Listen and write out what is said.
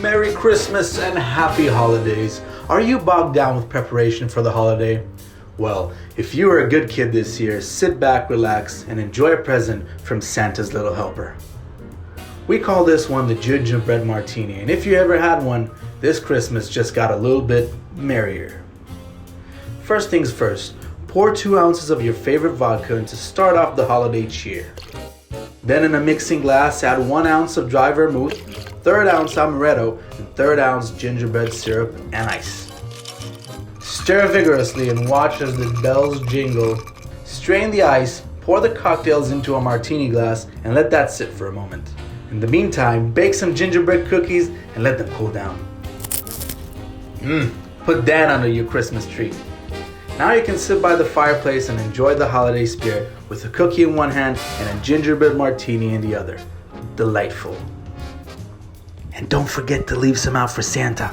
Merry Christmas and Happy Holidays. Are you bogged down with preparation for the holiday? Well, if you were a good kid this year, sit back, relax, and enjoy a present from Santa's Little Helper. We call this one the Gingerbread Martini, and if you ever had one, this Christmas just got a little bit merrier. First things first, pour 2 ounces of your favorite vodka in to start off the holiday cheer. Then in a mixing glass, add 1 ounce of dry vermouth, 1/3 ounce Amaretto, and 1/3 ounce gingerbread syrup and ice. Stir vigorously and watch as the bells jingle. Strain the ice, pour the cocktails into a martini glass, and let that sit for a moment. In the meantime, bake some gingerbread cookies and let them cool down. Put that under your Christmas tree. Now you can sit by the fireplace and enjoy the holiday spirit with a cookie in one hand and a gingerbread martini in the other. Delightful. And don't forget to leave some out for Santa.